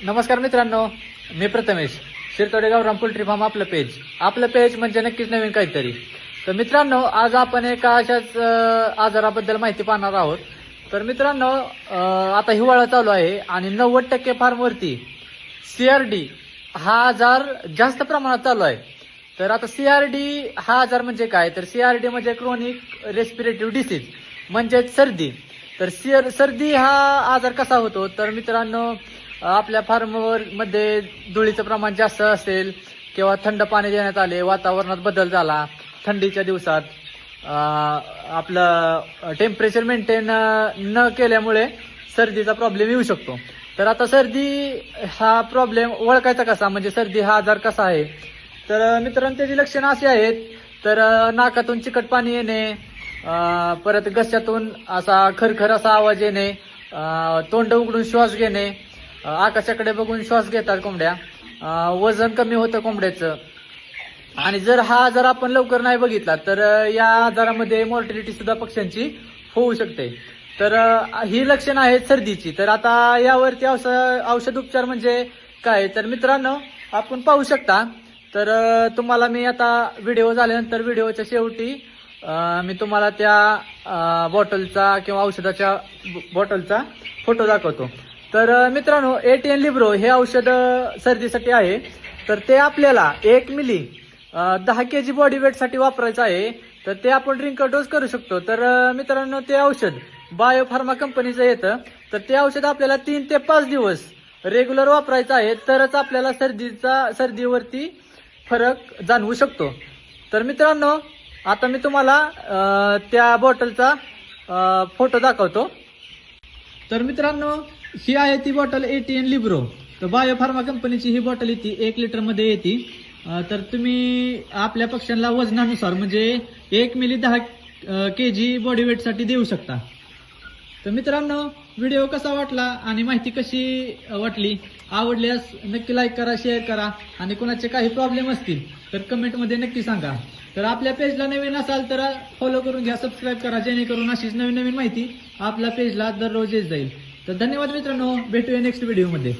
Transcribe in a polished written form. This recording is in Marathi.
नमस्कार मित्रांनो, मी प्रथमेश. शिरतोडे गावरान पोल्ट्री फार्म आपलं पेज म्हणजे नक्कीच नवीन काहीतरी. तर मित्रांनो, आज आपण एका अशाच आजाराबद्दल माहिती पाहणार आहोत. तर मित्रांनो, आता हिवाळा चालू आहे आणि 90% फार्मवरती CRD हा आजार जास्त प्रमाणात चालू आहे. तर आता CRD हा आजार म्हणजे काय, तर CRD म्हणजे क्रोनिक रेस्पिरेटिव्ह डिसीज म्हणजेच सर्दी. तर सर्दी हा आजार कसा होतो, तर मित्रांनो, आपल्या फार्मवर मध्ये धुळीचं प्रमाण जास्त असेल किंवा थंड पाणी देण्यात आले, वातावरणात बदल झाला, थंडीच्या दिवसात आपलं टेम्परेचर मेंटेन न केल्यामुळे सर्दीचा प्रॉब्लेम येऊ शकतो. तर आता सर्दी हा प्रॉब्लेम ओळखायचा कसा, म्हणजे सर्दी हा आजार कसा आहे, तर मित्रांनो त्याची लक्षणं अशी आहेत. तर नाकातून चिकट पाणी येणे, परत घशातून असा खरखर असा आवाज येणे, तोंड उघडून श्वास घेणे, आकाशाकडे बघून श्वास घेतात कोंबड्या, वजन कमी होतं कोंबड्याचं. आणि जर हा आजार आपण लवकर नाही बघितला तर या आजारामध्ये मॉर्टिलिटी सुद्धा पक्ष्यांची होऊ शकते. तर ही लक्षणं आहेत सर्दीची. तर आता यावरती औषध उपचार म्हणजे काय, तर मित्रांनो आपण पाहू शकता. तर तुम्हाला मी आता व्हिडिओ झाल्यानंतर व्हिडिओच्या शेवटी मी तुम्हाला त्या बॉटलचा किंवा औषधाच्या बॉटलचा फोटो दाखवतो. तर मित्रांनो, ATN लिब्रो हे औषध सर्दीसाठी आहे. तर ते आपल्याला 1 मिली 10 kg बॉडी वेटसाठी वापरायचं आहे. तर ते आपण ड्रिंक डोस करू शकतो. तर मित्रांनो, ते औषध बायोफार्मा कंपनीचं येतं. तर ते औषध आपल्याला 3 ते 5 दिवस रेग्युलर वापरायचं आहे, तरच आपल्याला सर्दीवरती फरक जाणवू शकतो. तर मित्रांनो, आता मी तुम्हाला त्या बॉटलचा फोटो दाखवतो. तर मित्रांनो, ही आहे ती बॉटल ATN लिब्रो. तर बायोफार्मा कंपनीची ही बॉटल येते, 1 लिटरमध्ये येते. तर तुम्ही आपल्या पक्ष्यांना वजनानुसार म्हणजे 1 मिली 10 kg बॉडी वेटसाठी देऊ शकता. तर मित्रांनो, व्हिडिओ कसा वाटला आणि माहिती कशी वाटली, आवडल्यास नक्की लाईक करा, शेअर करा आणि कोणाचे काही प्रॉब्लेम असतील तर कमेंटमध्ये नक्की सांगा. तर आपल्या पेजला नवीन असाल तर फॉलो करून घ्या, सबस्क्राईब करा, जेणेकरून अशीच नवीन नवीन माहिती आपल्या पेजला दररोज येत जाईल. तर धन्यवाद मित्रांनो, भेटूया नेक्स्ट व्हिडिओमध्ये.